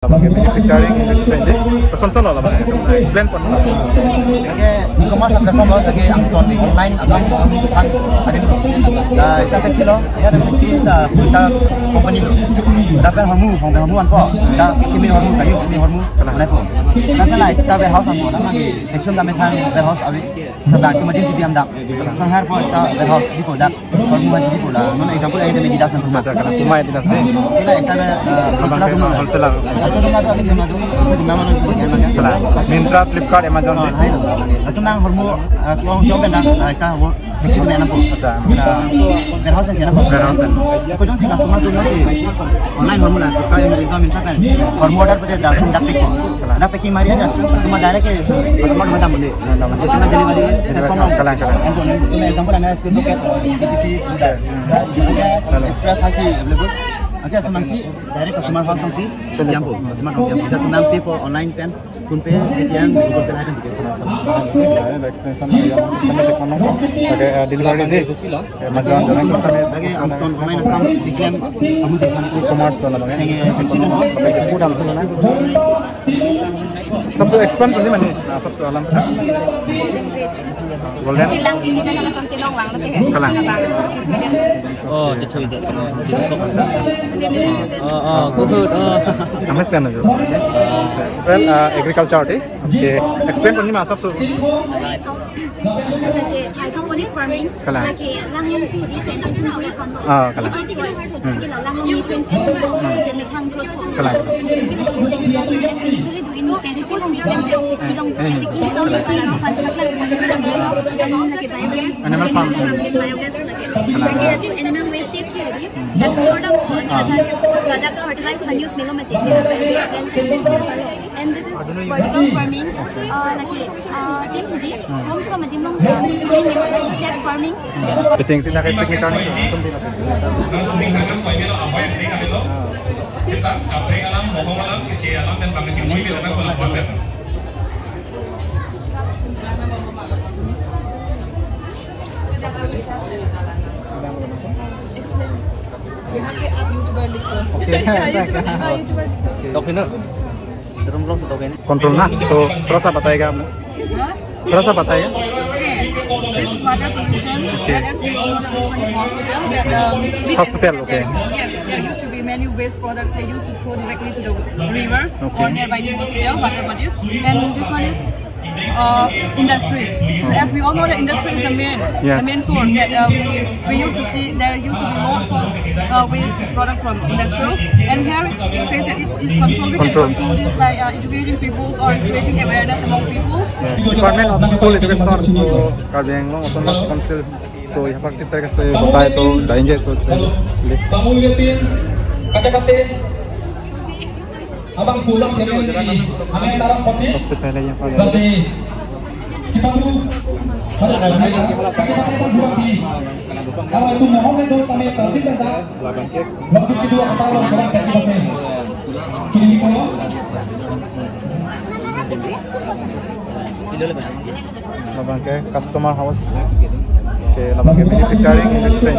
Picturing pesan lah bang, explain pun. E-commerce platform lagi angton online akan kan ada kita seksi lo, ya seksi kita company lo. Dapat hamu anpo, kita kimi hamu kayu kimi hamu mana pun. Karena lah kita warehouse anpo, lagi section kami kan warehouse awi, kita kemudian CBM dak. Sehari pun kita warehouse di produk, hamu masih di produk. Mana example ada media dan Macam kalau kumai tidak sih. Kita kita wholesaler. Mintra, Flipkart, Amazon. Itu nang hormu kau benda kita seksi mana pun. Warehouse kan siapa? Warehouse kan. Kau jangan sih customer tu nanti online hormu lah. Supaya mereka minta kan. Hormu order pada dah pek pun. Dah packing mari aja. Cuma direct ke customer minta beli. Cuma delivery. Kalang. Ini example anda sebut ke DTC sudah. Express hasil available. Oke, teman sih dari customer house sih, jampu, customer house jampu. Kita teman pay for online pen, phone pay, ATM, Google Pay ada juga. Ada explain sama teknologi, pakai delivery deh. Amazon dan sampai Lagi angton online account diklaim, kamu sih kan e-commerce dalam bang. Cengeng section Pakai buku dalam sana. Sabtu expand pun di mana? Sabtu alam. Golden. Silang ini kan sama Silong Wang lebih. Kalang. Oh, jadi itu. Good. Kami sen aja. Well, agriculture deh. Okay. Explain pun di mana Sabtu? Thai company farming. Kalang. Lagi langgeng sih di international account. Kalang. Kita langgeng friends itu kita mekhang growth. Kalang. Kita boleh actually do ini kayak di long di kita long pas dan lagi biogas. Animal farm. Biogas lagi animal wastage ke jadi dan stored up product fertilizer when use minimum material and this is vertical farming lagi tim tadi home sama tim long lagi step farming Kecing sih nak signature ni. Kita kapring alam, bohong alam, kecil alam dan pakai cincin kita kan pelabuhan. Kontrol na. So terus apa tadi kamu? Terus apa tadi? This is water pollution. Okay. And as we all know that this one is hospital. That, Hospital, okay. Yes, there used to be many waste products they used to throw directly to the rivers Okay. or nearby the hospital, water bodies. And this one is industries. As we all know, the industry is the main source that we used to see. There used to be lots of waste products from industrials, and here it says that it is controlled. We can control this by educating people or creating awareness among people. Department of School Education तो carding लोग autonomous council so यहाँ पर किस तरह से होता है तो जाएंगे तो चलिए सबसे पहले यहाँ पर के customer house के लबांगे manufacturing industry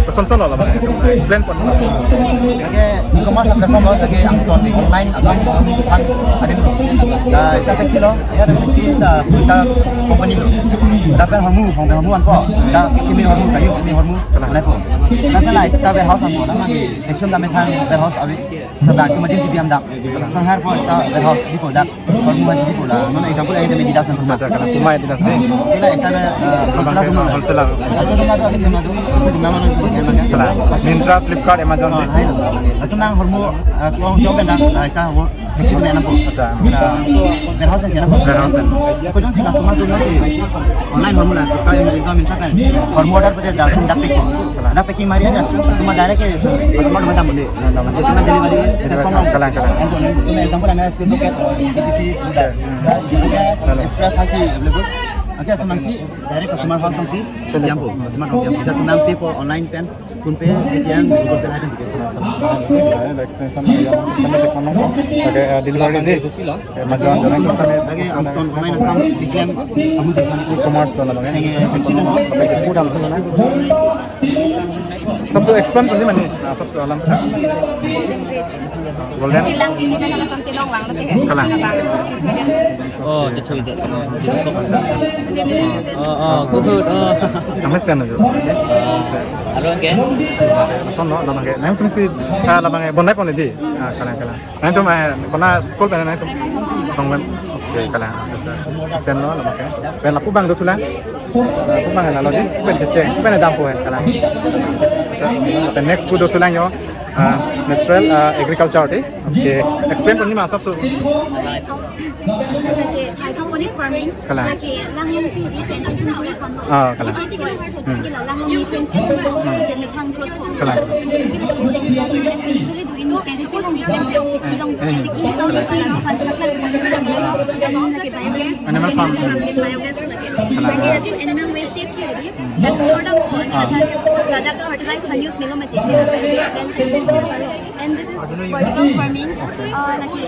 pesan lah bang, explain pun. Lagi e-commerce platform lagi angton online akan kan ada kita seksi lo, ya seksi kita company lo. Dapat hamu anpo, kita kimi hamu kayu kimi hamu mana pun. Karena lah kita warehouse anpo, lagi section kami kan warehouse awi, kita kemudian CBM dak. Sehari pun kita warehouse di produk, hamu masih di produk. Mana example ada media dan Macam kalau kumai tidak sih. Kita wholesaler. Mintra, Flipkart, Amazon. Itu nang hormu kau benda kita seksi mana pun. Warehouse kan siapa? Warehouse kan. Kau jangan sih customer tu nanti online hormu lah. Supaya mereka minta kan. Hormu order pada dah pek pun. Dah packing mari aja. Cuma direct ke customer minta beli. Cuma delivery. Kalang. Ini example anda sebut ke DTC sudah. Express hasil available. Okay, to Mangsi, direct customer house Mangsi, Yampu, customer house Yampu. Kita tunang pay for online pen, PhonePe, ATM, Google Pay ada juga. Ada expense sama yang sama teknologi kok. Pakai delivery nanti. Macam orang cuma sama Lagi akun online account diklaim kamu sih e-commerce tu lah bang. Pensiunan house, Sampai ke gudang tu lah. Sabtu expand tu ni mana? Sabtu alam. Golden. Silang ini kan sama sama silong lang lebih. Kalang. Oh,จะช่วยเด็ดก็คือKami sen tu. Halo kan? Son no, dah bang. Nanti mesti dah bang. Bonai pun ni. Kalang. Nanti tu mana school pun nanti tu. Songwen. Okay, kalang. Sen no, dah bang. Pen lapu bang tu tu lah. Lapu bang lah lagi. Pen kecil. Pen ada dampu kalang. Pen next tu tu lah yo. Natural agriculture deh. Okay. Explain pun ni masa tu. Hydroponic farming. Kalang. Lagi lang yung si differentiation ko kon. Kalang. Kita lang yung differentiation ko. Kita metang growth ko. Kalang. Kita ko agriculture as we usually do in benefit ng item. Ilong ilong lang sa pagkakal ko lagi biogas. Animal farm. Biogas lagi. Lagi as animal wastage ko rin. That's sort of product fertilizer when use melomatic. And this is vertical farming. Lagi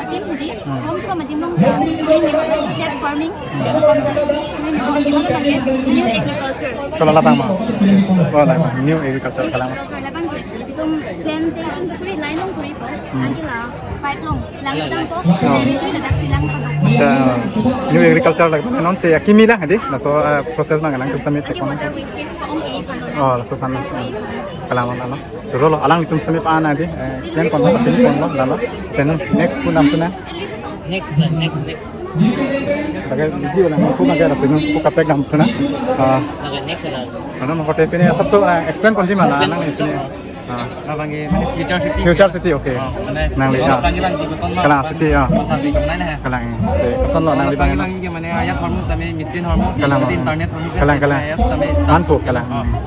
team hindi. Kung sa madimong step farming. New agriculture. Kalau lapang mah. Oh lapang. New agriculture kalang. Lapang itong plantation to three line long puri po. Lagi lah pipe long. Langit lang po. Directly nadak silang pagod. Macam new agriculture lagi. Non saya kimi lah hadi. Laso proses mana lang tu sampai tekon. Oh laso pan. Kalang mana? Suruh lo alang itu sampai pan hadi. Explain kon lo sini kon lo lalu. Then next pun nam tu na. Next. Bagai biji orang aku bagai rasa ni aku kapek nam tu na. Next lah. Ano mo kote pini sabso explain kon si mana nang ni pini. Panggil Future City. Future City okay. Nang li Panggil juga kon. Kalang City Masih kemana nih? Kalang. Se kesan lo nang li bang. Panggil gimana ayat hormon tapi mesin hormon. Kalang. Internet hormon. Kalang. Ayat tapi Anpo kalang.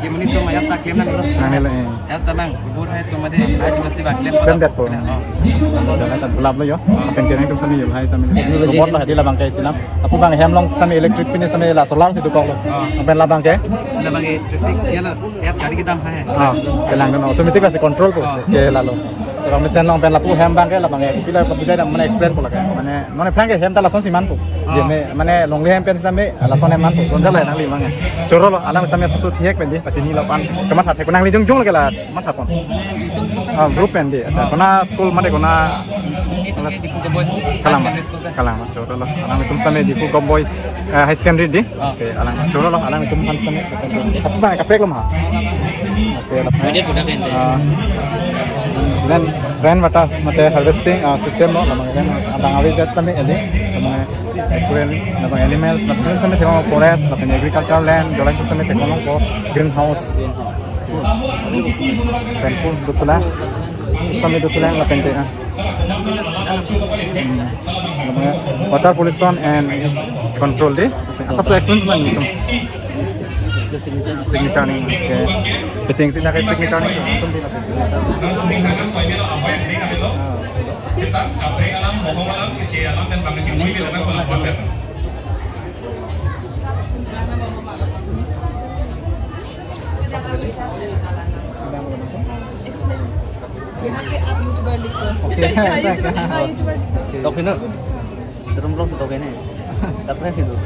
Gimana itu ayat tak klaim nang lo. Nang li. Ayat tabang. Bur hai tu made aja mesti bak klaim. Pendet po. Dah tak pelap lo yo. Apen kena itu sami yo hai tamil. Robot lah di labang kai sinam. Apu bang hemlong sami electric pini sami la solar situ kong lo. Apen labang kai. Labang traffic ya lo. Ayat kali kita hai. Kalang kan automatic lah control po. Okay lalu. Kalau misalnya orang penlapu hem bang kai labang kai. Bila pabujai dah mana explain po lagi. Mana plan kai hem tak lason siman po. Jadi mana long hem pen sami lason hem man po. Ronjal lah nang li bang. Coro lo alam sami satu tiek pendi. Pacini lo pan. Kemat hat nang li jung lagi lah. Mat hat pon. Group pendi. Kena school mana kena. Kalang coro lo. Alam itu sami di Full Cowboy High Secondary di. Okay alam coro lo alam itu pan sami. Tapi bang kapek lo mah. Okay lah. Dia sudah kan. Dan rainwater mate harvesting system lo lamang kan abang awis das kami ini lamang akuren lamang animals lamang kami tengok forest lamang agricultural land jalan tu kami tengok ko greenhouse dan pun betul lah kami betul lah lamang tengok water pollution and control deh asap so excellent mana itu signature ni okay keting sih nak signature ni penting lah Kita kapre alam, bohong alam, kecil alam dan bangkit cimui bila nak melakukan. Tau kena. Terus belum tau kena. Surprise itu.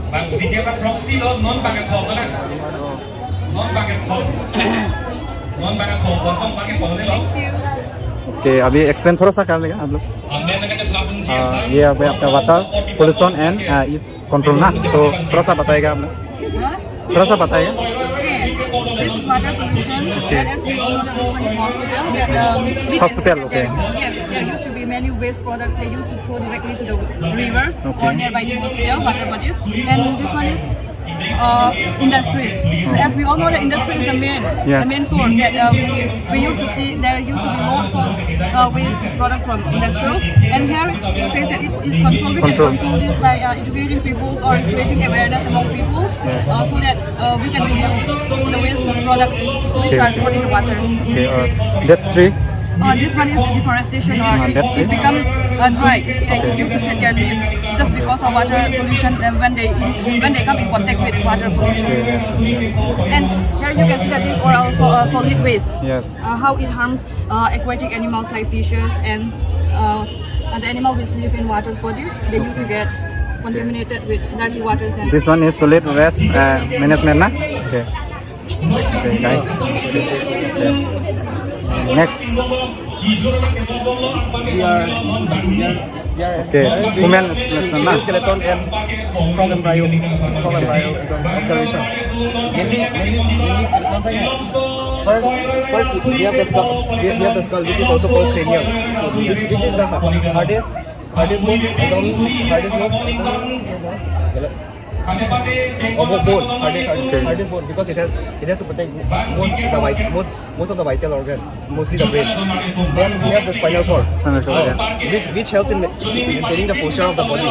Bang, dia kan property lo non bangkit kong kan? Non bangkit kong. Non bangkit kong, kosong bangkit kong ni lo. Okay, अभी explain थोड़ा सा कर लेगा आप लोग ये अभी आपका वाटर पोल्यूशन एंड इस कंट्रोल ना तो थोड़ा सा बताएगा आप लोग थोड़ा सा बताएगा This is water pollution. Okay. And as we all know that this one is hospital. Hospital, okay. Yes, there used to be many waste products they used to throw directly to the rivers Okay. or nearby the hospital, water bodies. And this one is industries. As we all know, the industry is the main source that we used to see. There used to be lots of waste products from industrials, and here it says that it is controlled. We can control this by educating people or creating awareness among people, so that we can reduce the waste products which are thrown in the water. Okay, that tree this one is deforestation or it become dry. It used to set their leaf just because of water pollution and when they come in contact with water pollution. And here you can see that these are also solid waste. Yes. How it harms aquatic animals like fishes and the animals which live in water bodies. They used to get contaminated with dirty waters. And This one is solid waste management, na? Okay. Okay, guys. Okay. Next. We are Okay. Human selection, na? skeleton and frog embryo observation. Mainly skeletons. First we have the skull. Which is also called cranium. Which is the hardest most bone. Hardest bone because it has to protect most of the vital organs, mostly the brain. Then we have the spinal cord. Yes. Which helps in maintaining the posture of the body.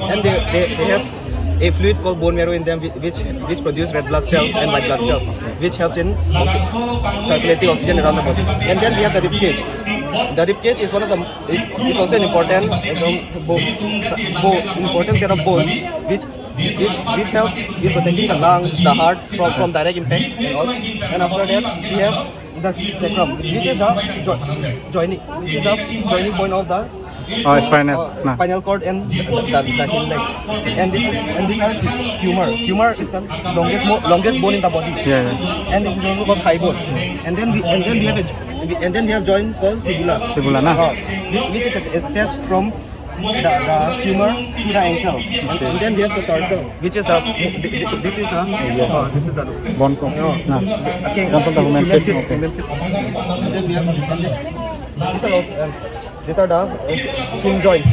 And they have a fluid called bone marrow in them, which produce red blood cells and white blood cells, which helps in circulating oxygen around the body. And then we have the rib cage. The rib cage is also an important set of bones, which helps in protecting the lungs, the heart from direct impact and all. And after that we have the sacrum, which is the joining point of the spinal cord and the hind legs. And these are femur. Femur is the longest bone in the body. Yeah. And it is also called thigh bone. And then we have joint called fibula. Fibula, na? Which is attached from the femur to the ankle. And then we have the tarsal, which is this is the Bones of human feet. And then we have these are the hing joints,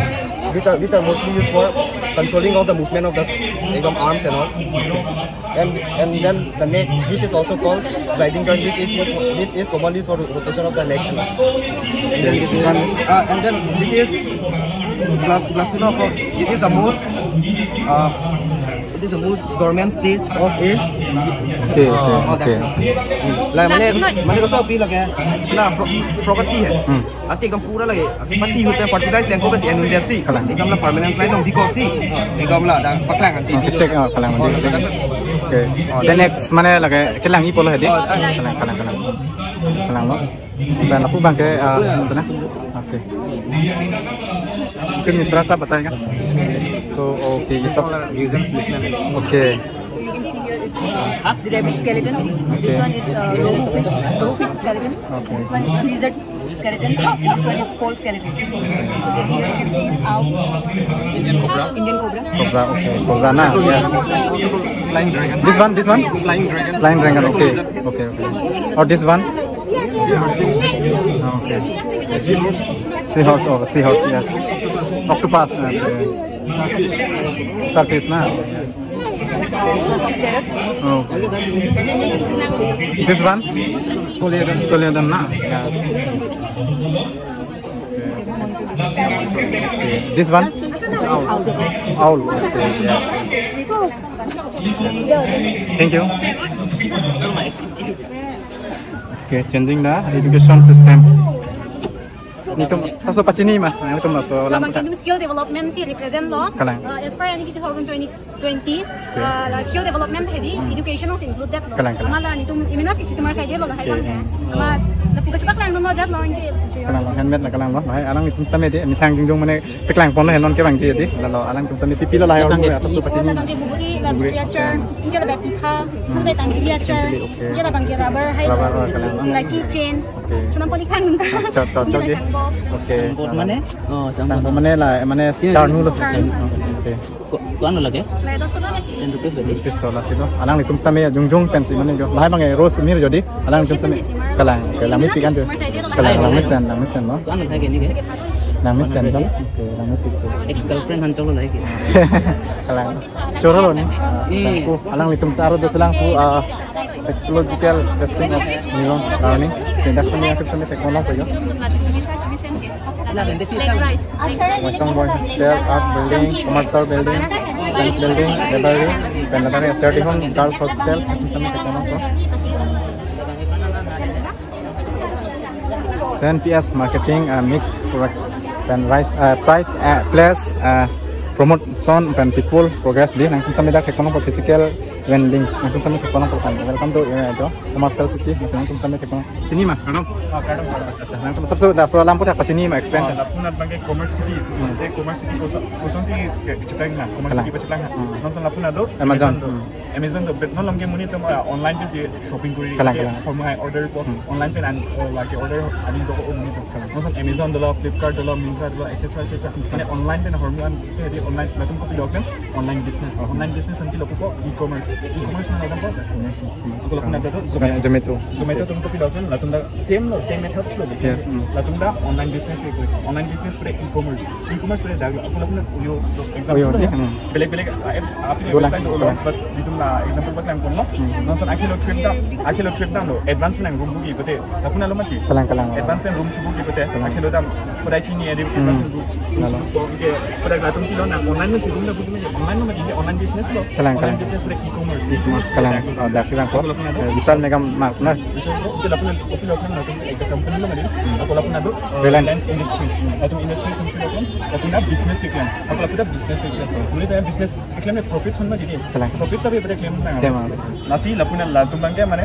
which are mostly used for controlling of the movement of the arms and all. And then the neck, which is also called gliding joint, which is commonly used for rotation of the legs. And then this is this is blastula. It is the most dormant stage of a. Okay. Like मैंने कसो appeal लगे ना फ्रॉगटी है आते एकदम पूरा लगे पत्ती होते हैं फर्टिलाइज लैंको पे एनुन देट सी एकदम ला परमानेंट लाइन ऑफ दिको सी एकदम ला दा पकलांग सी check kalang mandi. Okay. The next mana lagi kalang ni polo hedi. Kalang lo. Dan aku bang ke itu na. Okay. Screen terasa बताएगा. So okay, ये सब okay. So you can see here it's the rabbit skeleton. This one is rohu fish skeleton. This one is lizard skeleton. This one is foal skeleton. Here you can see it's Indian cobra. Cobra, okay. Cobra na, yes. Flying dragon. This one? Flying dragon. Flying dragon, okay. Or this one? Seahorse, yes. Octopus, starfish na. Okay. This one? Scoliodon na. Yeah. Okay. This one? Owl. Okay, yes. Thank you. Okay, changing the education system. Itu सबसे पचनी में itu masuk Lamang Kingdom skill development si represent lo. As per NEP 2020, skill development hedi education is included. Mala nitum imina si semar side lo hai kan. Ma lapu kecepak lang no jat lo ingi. Kalang handmade na kalang lo. Hai alang nitum stame di mitang jingjong mane peklang pon henon ke bang ji di. Lalu alang nitum stame pipi lo lahai orang ya सबसे पचनी. Bang buburi la literature, ingi la pita, ingi tang literature, ingi la bang rubber hai. Like keychain. Sunam poli kang nunta. Cocok di. Okay. Mana? Oh, sama. Mana lah, mana carnu lo. Okay. Kuan lo lagi? Lah dos tu kan? Rupees berarti. Pistola sih tu. Alang nitum stame jungjung pensi mana jo. Lahai bang rose mir jadi. Alang nitum stame. Kalang mesti kan tu. Kalang mesen lo. Kuan lo lagi ni ke? Lang mesen kan. Okay, lang mesti. Ex girlfriend hancur lo lagi. Kalang. Coro lo ni. Aku alang nitum staro do selang ku psychological testing of neuron learning. Sendak stame aku stame sekolah tu jo. Western Boy Hospital, Art Building, Commercial Building, Science Building, Library, dan latarnya Sertihon Girls Hospital, misalnya ke sana tuh. CNPS marketing mix product dan price place promote son and people progress di nang sampai dah ekonomi physical vending nang sampai ekonomi kan welcome to jo commercial city nang sampai ekonomi sini mah kadang अच्छा nang सबसे dah lampu tak sini mah explain lapunan bangke commerce city commerce city kosong sih cepleng lah commerce city cepleng lah non san lapuna do Amazon do bet non lamge muni to online pe si shopping kuri formal order ko online pe and like order ani to ko muni to non san Amazon do Flipkart do Myntra do etc mane online pe na hormone pe online latum ko pilok online business nanti loko ko e-commerce na latam ko ko lapuna do Zomato tum ko pilok latum da same methods lo yes latum da online business pre e-commerce pre da ko lapuna yo example beleg api website do but ditum la example baklam ko no non san akilo trip da no advance plan room buki pete lapuna lo mati kalang advance plan room buki pete akilo da podai chini edi room ke pada latum kilo na online sih room da buki online business lo online business pre e-commerce kalang dah silang ko misal mega mark na itu lapuna opilo kan latum ek company lo mari aku lapuna do Reliance Industries latum industries lapuna business iklan aku lapuna business iklan muli ta business iklan में profits होना दीदी profits अभी बड़े claim ना nasi lapuna latum bangke mane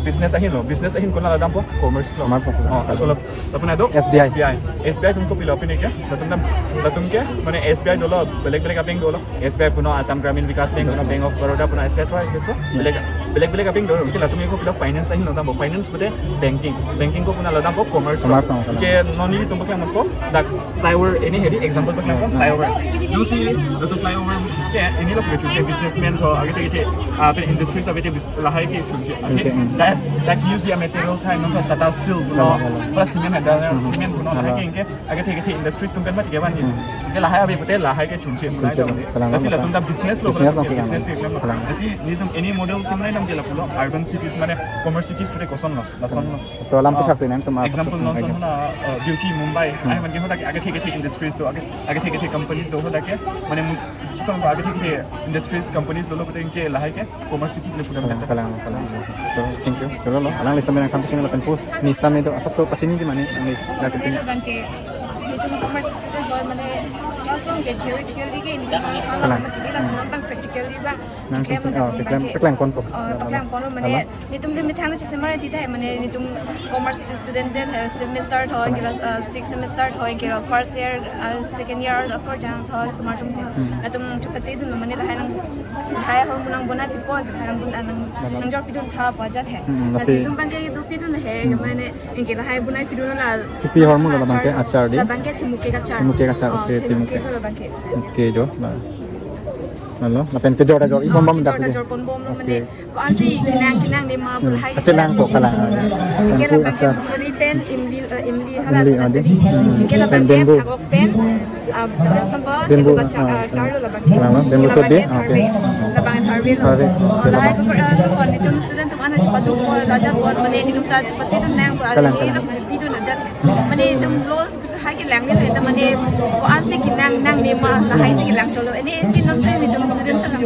business ahin ko na ladam po commerce lo aku lapuna do SBI तुमको pillow पे नहीं क्या latum के mane SBI dolo beleg bank dolo SBI puno Assam Gramin Vikas Bank puno Bank of Baroda puno etc beleg bank dolo ke latum ko pilo finance ahin ladam po finance bete banking ko puna ladam po commerce ke noni तुमको क्या हमको dak flyover any heady example bakla ko flyover you see the flyover ke any lo ke businessman to agete ape industries abete lahai ke chunche that use your materials hai non tata steel no plus cement puno lahai ke agete industries tum kan mat ke ban ke lahai abe bete lahai ke chunche kasi latum da business lo business kasi ni tum any model tum nai nam ke lapulo urban cities mane commerce cities pute koson lo so lam thak se nam tum example non son na beauty Mumbai ai man ke hoda agete industries to agete companies do hoda ke mane some agete industries companies do lo pute ke lahai ke commerce city le punya kalang so thank you chalo lo alang lisa menang campus ni lapan pu ni stam itu asap so pasini di mana ni dah ketemu bangke itu commerce itu mane langsung ke theoretically ke ini kalau mati lah senang practically ba paklang kon po mane ni tum limit hang se mara di thai mane ni tum commerce student den semester tho gila 6 semester tho gila first year second year apor jang tho smart tum tum chupati dun mane la hanang hai ho munang bona people hanang bun nang jor pidun tha bajat hai tum bangke du pidun hai mane ingila hai bunai pidun la pi hormon la bangke achar di bangke thimuke ka char okay jo Halo, napen ke jor ibom bom dak ni. Okey. Ko ansi kinang ni ma bulhai. Acelang ko kalang. Kira bangke beri pen imli halat. Kira bangke phagok pen sambal bimbu charlo la bangke. Bimbu sodi. Okey. La bangke tharbi. Lai ko kon ni tum student tum ana chapatu ko lajat ko mane ni tum ta chapati tum nang ko ani ni video na jat. Mane tum los hai ke lang ni ta mane ko ansi kinang ni ma la hai si lang cholo ini kinang ni tum student chalang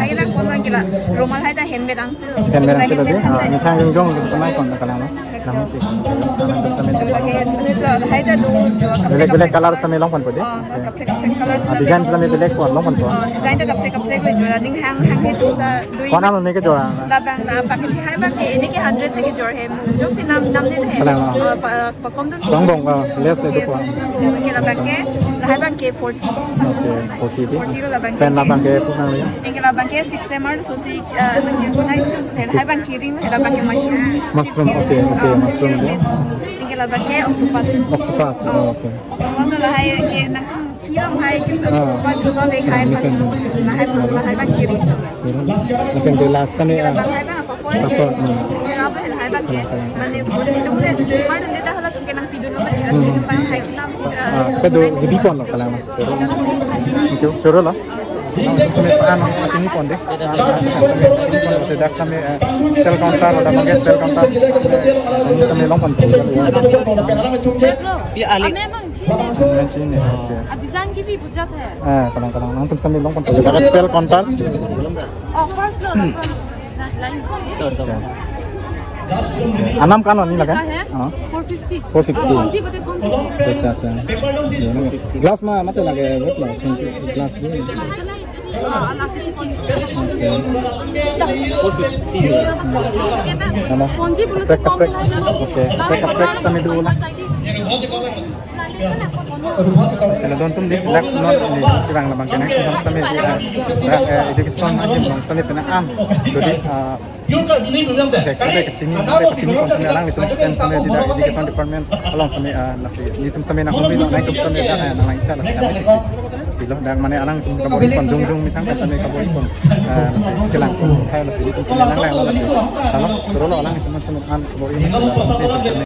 hai lang ko lang kila romal hai ta handmade ang di ni thang jong tamai kon kalang no kalang ti kalang ta same hai ta do belek color same long kon po di color design same belek kon long kon po design ta kapre ko jora ding hang he tu ta dui kon am ne ke jora la bang paket hai bang ke ini ke 100 se ke jor he jok si nam ne he pa kom tu bong less itu ko ke la bang ke la hai bang ke 40 okay 40 la bang pen la bang ke punang ya ke la bang ke 6 semar so si ke punai hai bang kiring la bang ke mushroom okay mushroom ke la bang ke octopus okay octopus la hai ke nak kiram hai ke buat ko be khai la hai bang kiring napen de last kami hai bang apa hai bang ke mane itu boleh mana ni dah hala tu ke nang tidur lo itu pang hai nam kedo gidi pon lo kalang itu choro lo sampai pan macam ni pon deh sedak sampai sel counter ada bagai sel counter ini sampai long pon ये आले Cina design की भी बुझात है kadang-kadang nanti sambil long pon ada sel counter first lo line Anam kan ini lah kan? 450. 450. Konji betul konji. अच्छा अच्छा glass में मत लगे बहुत ला ग्लास दे konji belum ओके कपड़े तमें दो बोला Selain itu di lab not di kurang lebang kena kita kami di education aja belum kami pernah jadi kecil konsumsi orang itu kan kami di education department along kami nasi itu kami nak membeli naik ke kami ada nama kita nasi kami silo dan mana orang itu kaburi pun jung misalnya kami kaburi pun nasi kelang hai nasi itu kami orang lain nasi kalau suruh orang itu masih kaburi